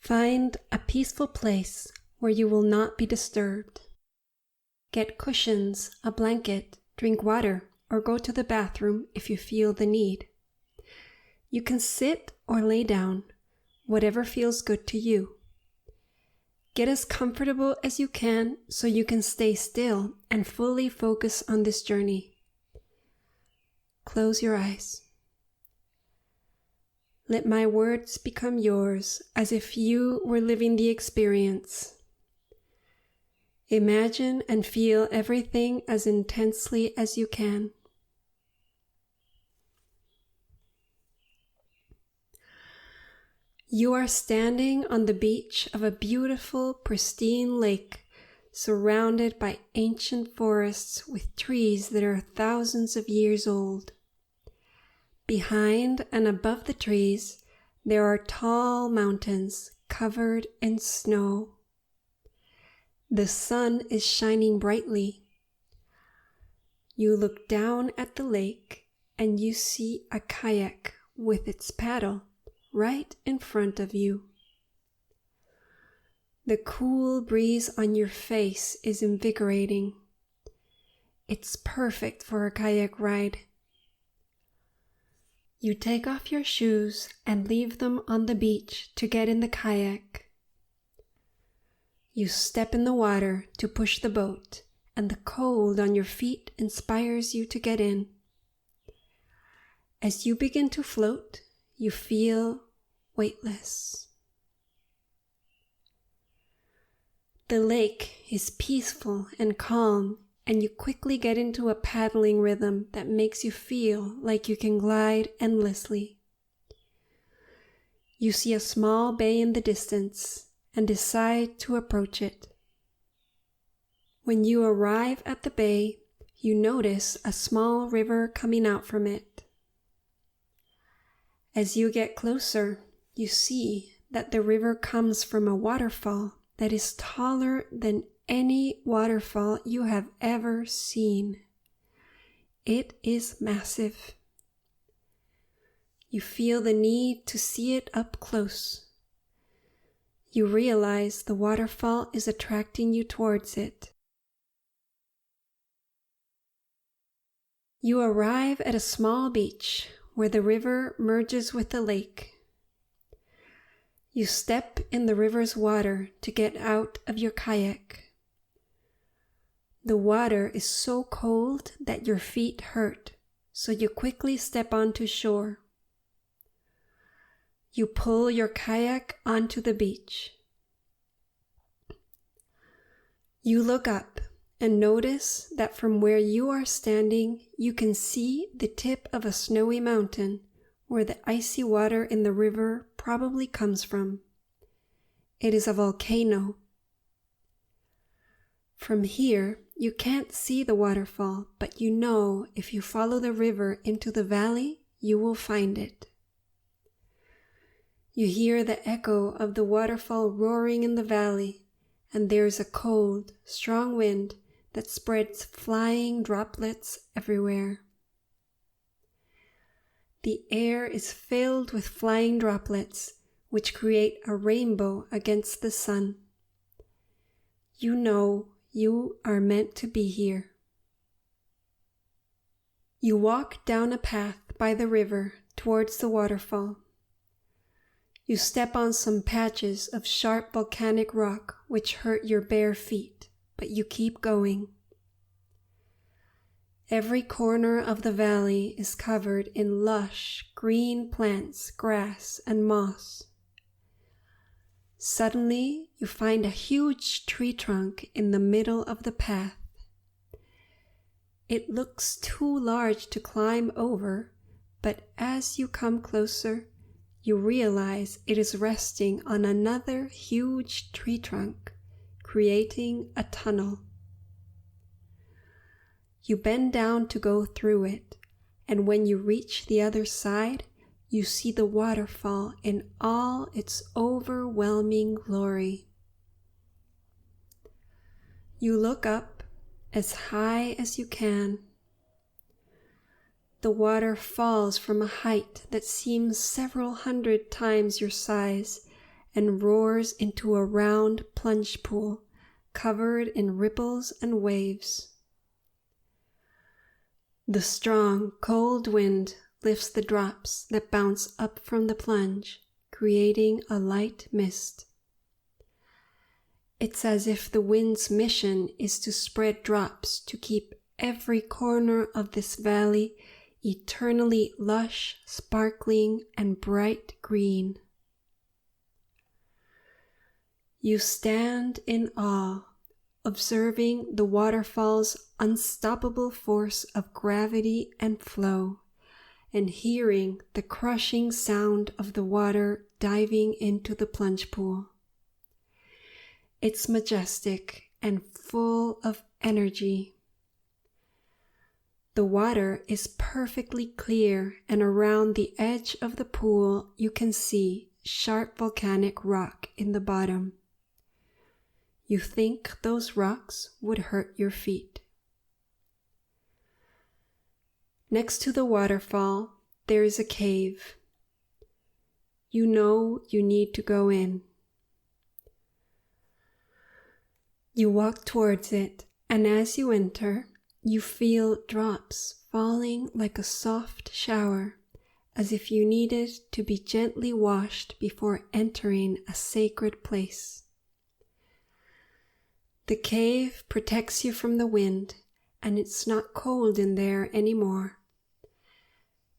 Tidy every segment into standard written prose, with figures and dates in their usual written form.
Find a peaceful place where you will not be disturbed. Get cushions, a blanket, drink water, or go to the bathroom if you feel the need. You can sit or lay down, whatever feels good to you. Get as comfortable as you can so you can stay still and fully focus on this journey. Close your eyes. Let my words become yours as if you were living the experience. Imagine and feel everything as intensely as you can. You are standing on the beach of a beautiful, pristine lake, surrounded by ancient forests with trees that are thousands of years old. Behind and above the trees, there are tall mountains covered in snow. The sun is shining brightly. You look down at the lake and you see a kayak with its paddle right in front of you. The cool breeze on your face is invigorating. It's perfect for a kayak ride. You take off your shoes and leave them on the beach to get in the kayak. You step in the water to push the boat, and the cold on your feet inspires you to get in. As you begin to float, you feel weightless. The lake is peaceful and calm, and you quickly get into a paddling rhythm that makes you feel like you can glide endlessly. You see a small bay in the distance and decide to approach it. When you arrive at the bay, you notice a small river coming out from it. As you get closer, you see that the river comes from a waterfall that is taller than any waterfall you have ever seen. It is massive. You feel the need to see it up close. You realize the waterfall is attracting you towards it. You arrive at a small beach where the river merges with the lake. You step in the river's water to get out of your kayak. The water is so cold that your feet hurt, so you quickly step onto shore. You pull your kayak onto the beach. You look up and notice that from where you are standing, you can see the tip of a snowy mountain where the icy water in the river probably comes from. It is a volcano. From here, you can't see the waterfall, but you know if you follow the river into the valley, you will find it. You hear the echo of the waterfall roaring in the valley, and there's a cold, strong wind that spreads flying droplets everywhere. The air is filled with flying droplets, which create a rainbow against the sun. You know you are meant to be here. You walk down a path by the river towards the waterfall. You step on some patches of sharp volcanic rock which hurt your bare feet, but you keep going. Every corner of the valley is covered in lush green plants, grass, and moss. Suddenly, you find a huge tree trunk in the middle of the path. It looks too large to climb over, but as you come closer, you realize it is resting on another huge tree trunk, creating a tunnel. You bend down to go through it, and when you reach the other side, you see the waterfall in all its overwhelming glory. You look up as high as you can. The water falls from a height that seems several hundred times your size, and roars into a round plunge pool covered in ripples and waves. The strong, cold wind lifts the drops that bounce up from the plunge, creating a light mist. It's as if the wind's mission is to spread drops to keep every corner of this valley eternally lush, sparkling, and bright green. You stand in awe, observing the waterfall's unstoppable force of gravity and flow, and hearing the crushing sound of the water diving into the plunge pool. It's majestic and full of energy. The water is perfectly clear, and around the edge of the pool you can see sharp volcanic rock in the bottom. You think those rocks would hurt your feet. Next to the waterfall, there is a cave. You know you need to go in. You walk towards it, and as you enter, you feel drops falling like a soft shower, as if you needed to be gently washed before entering a sacred place. The cave protects you from the wind, and it's not cold in there anymore,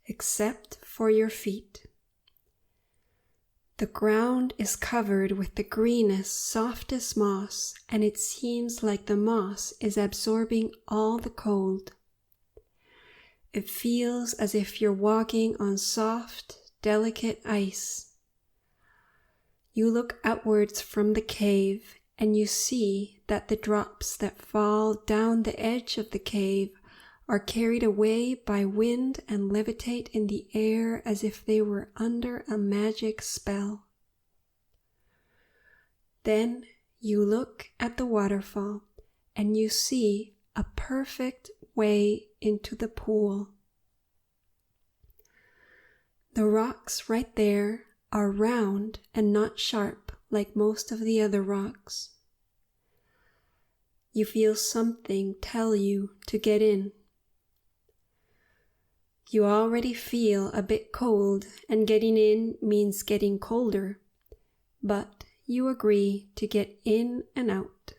except for your feet. The ground is covered with the greenest, softest moss, and it seems like the moss is absorbing all the cold. It feels as if you're walking on soft, delicate ice. You look outwards from the cave, and you see that the drops that fall down the edge of the cave are carried away by wind and levitate in the air as if they were under a magic spell. Then you look at the waterfall and you see a perfect way into the pool. The rocks right there are round and not sharp like most of the other rocks. You feel something tell you to get in. You already feel a bit cold, and getting in means getting colder, but you agree to get in and out.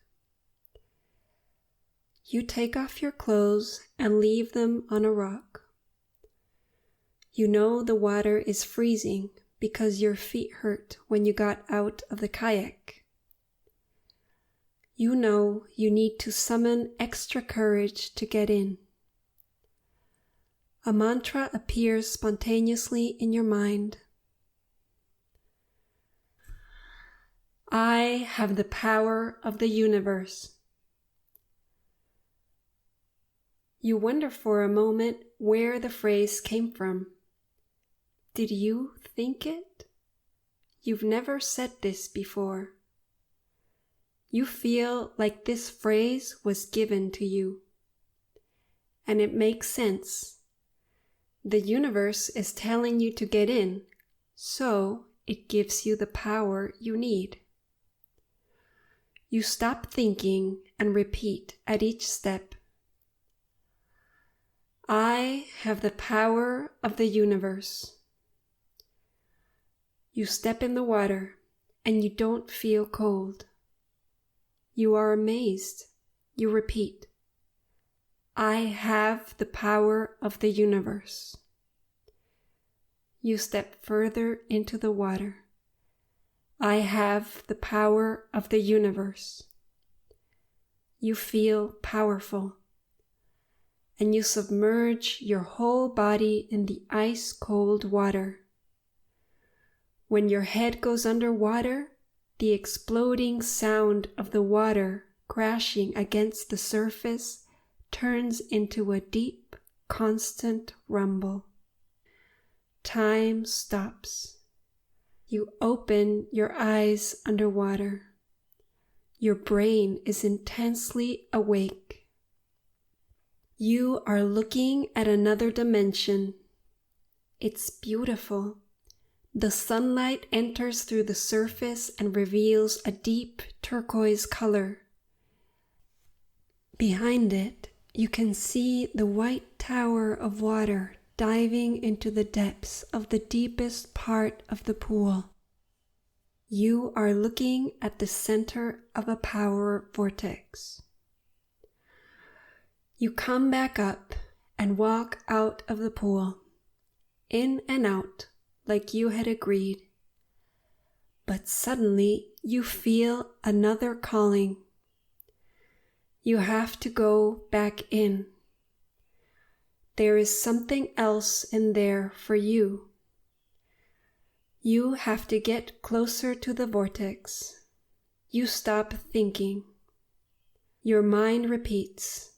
You take off your clothes and leave them on a rock. You know the water is freezing because your feet hurt when you got out of the kayak. You know you need to summon extra courage to get in. A mantra appears spontaneously in your mind. I have the power of the universe. You wonder for a moment where the phrase came from. Did you think it? You've never said this before. You feel like this phrase was given to you. And it makes sense. The universe is telling you to get in, so it gives you the power you need. You stop thinking and repeat at each step. I have the power of the universe. You step in the water and you don't feel cold. You are amazed. You repeat. I have the power of the universe. You step further into the water. I have the power of the universe. You feel powerful, and you submerge your whole body in the ice-cold water. When your head goes underwater, the exploding sound of the water crashing against the surface turns into a deep, constant rumble. Time stops. You open your eyes underwater. Your brain is intensely awake. You are looking at another dimension. It's beautiful. The sunlight enters through the surface and reveals a deep turquoise color. Behind it, you can see the white tower of water diving into the depths of the deepest part of the pool. You are looking at the center of a power vortex. You come back up and walk out of the pool, in and out like you had agreed. But suddenly you feel another calling. You have to go back in. There is something else in there for you. You have to get closer to the vortex. You stop thinking. Your mind repeats,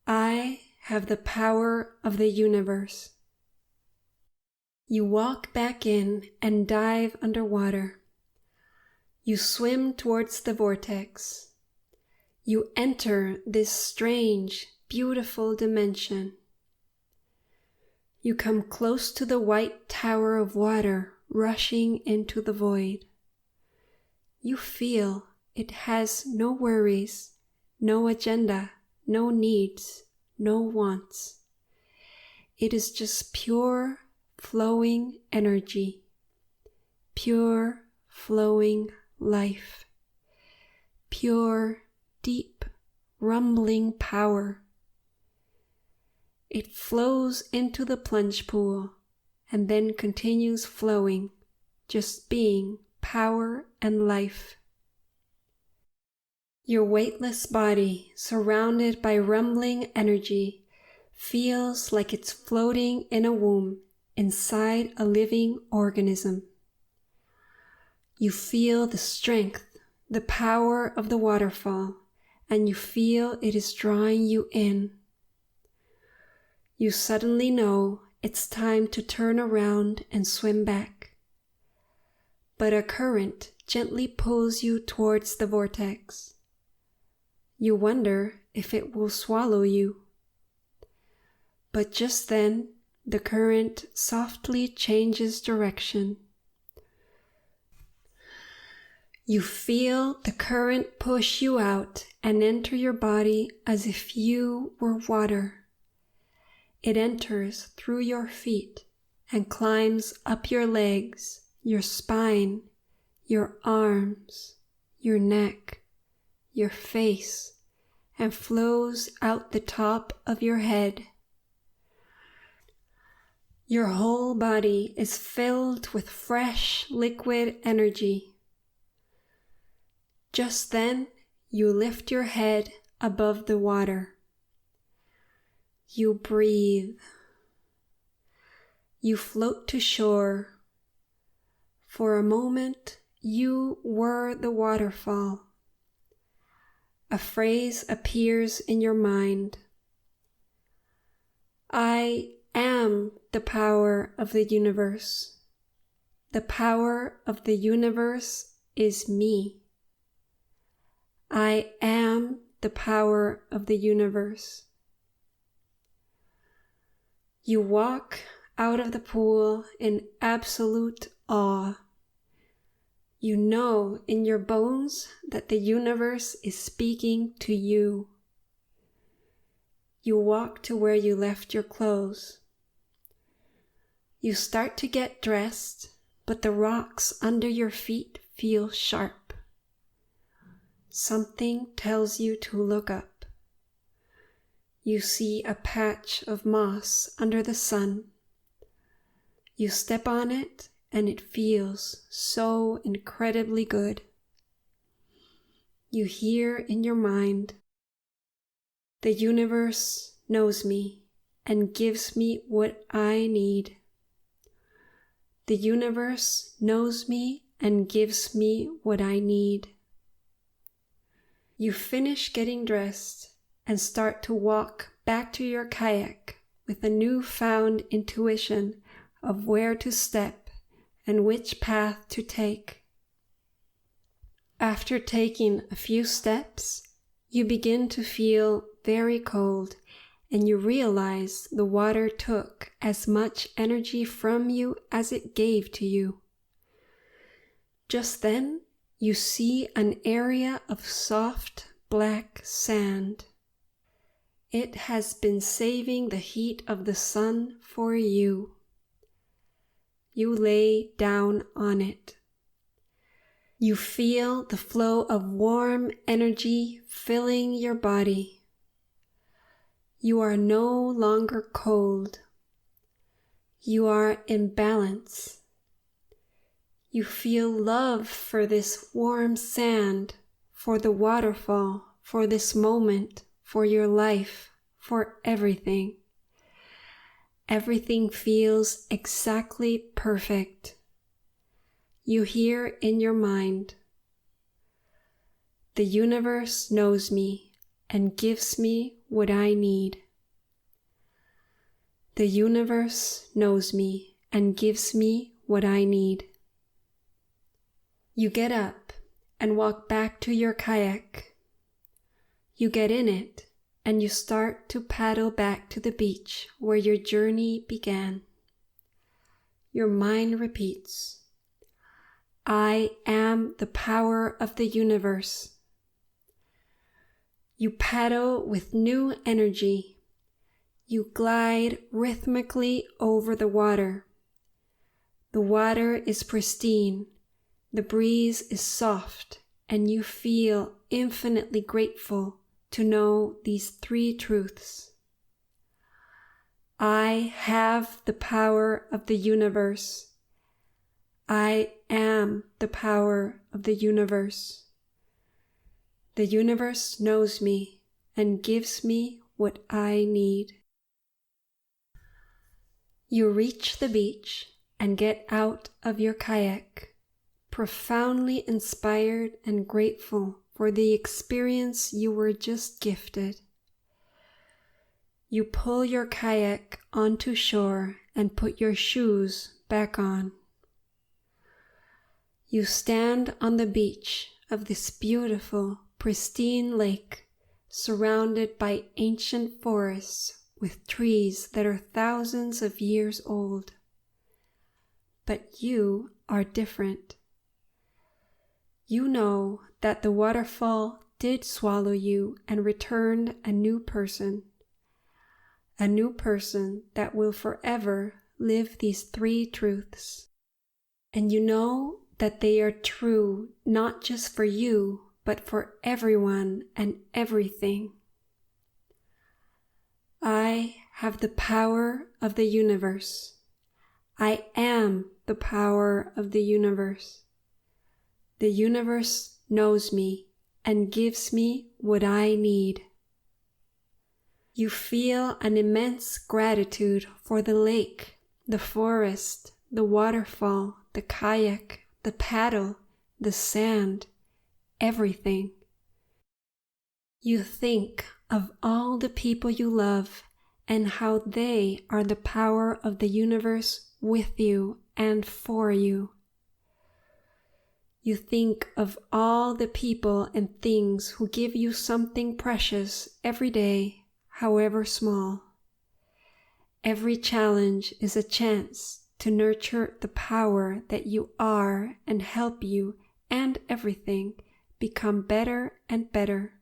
I have the power of the universe. You walk back in and dive underwater. You swim towards the vortex. You enter this strange, beautiful dimension. You come close to the white tower of water rushing into the void. You feel it has no worries, no agenda, no needs, no wants. It is just pure, flowing energy, pure, flowing life, pure, deep, rumbling power. It flows into the plunge pool and then continues flowing, just being power and life. Your weightless body, surrounded by rumbling energy, feels like it's floating in a womb inside a living organism. You feel the strength, the power of the waterfall, and you feel it is drawing you in. You suddenly know it's time to turn around and swim back. But a current gently pulls you towards the vortex. You wonder if it will swallow you. But just then, the current softly changes direction. You feel the current push you out and enter your body as if you were water. It enters through your feet and climbs up your legs, your spine, your arms, your neck, your face, and flows out the top of your head. Your whole body is filled with fresh, liquid energy. Just then, you lift your head above the water. You breathe. You float to shore. For a moment, you were the waterfall. A phrase appears in your mind. I am the power of the universe. The power of the universe is me. I am the power of the universe. You walk out of the pool in absolute awe. You know in your bones that the universe is speaking to you. You walk to where you left your clothes. You start to get dressed, but the rocks under your feet feel sharp. Something tells you to look up. You see a patch of moss under the sun. You step on it and it feels so incredibly good. You hear in your mind, the universe knows me and gives me what I need. The universe knows me and gives me what I need. You finish getting dressed and start to walk back to your kayak with a newfound intuition of where to step and which path to take. After taking a few steps, you begin to feel very cold and you realize the water took as much energy from you as it gave to you. Just then, you see an area of soft black sand. It has been saving the heat of the sun for you. You lay down on it. You feel the flow of warm energy filling your body. You are no longer cold. You are in balance. You feel love for this warm sand, for the waterfall, for this moment, for your life, for everything. Everything feels exactly perfect. You hear in your mind, "The universe knows me and gives me what I need. The universe knows me and gives me what I need." You get up and walk back to your kayak. You get in it and you start to paddle back to the beach where your journey began. Your mind repeats, "I am the power of the universe." You paddle with new energy. You glide rhythmically over the water. The water is pristine, the breeze is soft, and you feel infinitely grateful to know these three truths. I have the power of the universe. I am the power of the universe. The universe knows me and gives me what I need. You reach the beach and get out of your kayak, profoundly inspired and grateful for the experience you were just gifted. You pull your kayak onto shore and put your shoes back on. You stand on the beach of this beautiful, pristine lake, surrounded by ancient forests with trees that are thousands of years old. But you are different. You know that the waterfall did swallow you and returned a new person that will forever live these three truths. And you know that they are true not just for you, but for everyone and everything. I have the power of the universe. I am the power of the universe. The universe knows me and gives me what I need. You feel an immense gratitude for the lake, the forest, the waterfall, the kayak, the paddle, the sand, everything. You think of all the people you love and how they are the power of the universe with you and for you. You think of all the people and things who give you something precious every day, however small. Every challenge is a chance to nurture the power that you are and help you and everything become better and better.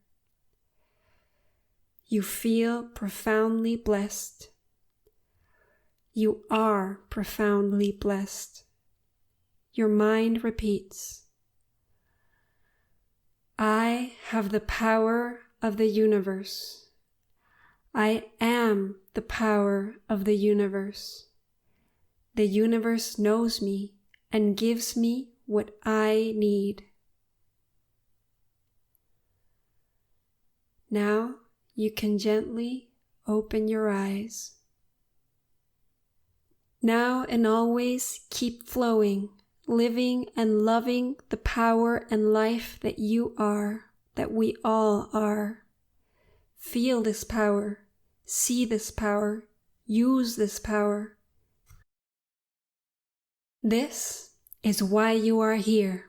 You feel profoundly blessed. You are profoundly blessed. Your mind repeats, I have the power of the universe. I am the power of the universe. The universe knows me and gives me what I need. Now you can gently open your eyes. Now and always keep flowing, living and loving the power and life that you are, that we all are. Feel this power, see this power, use this power. This is why you are here.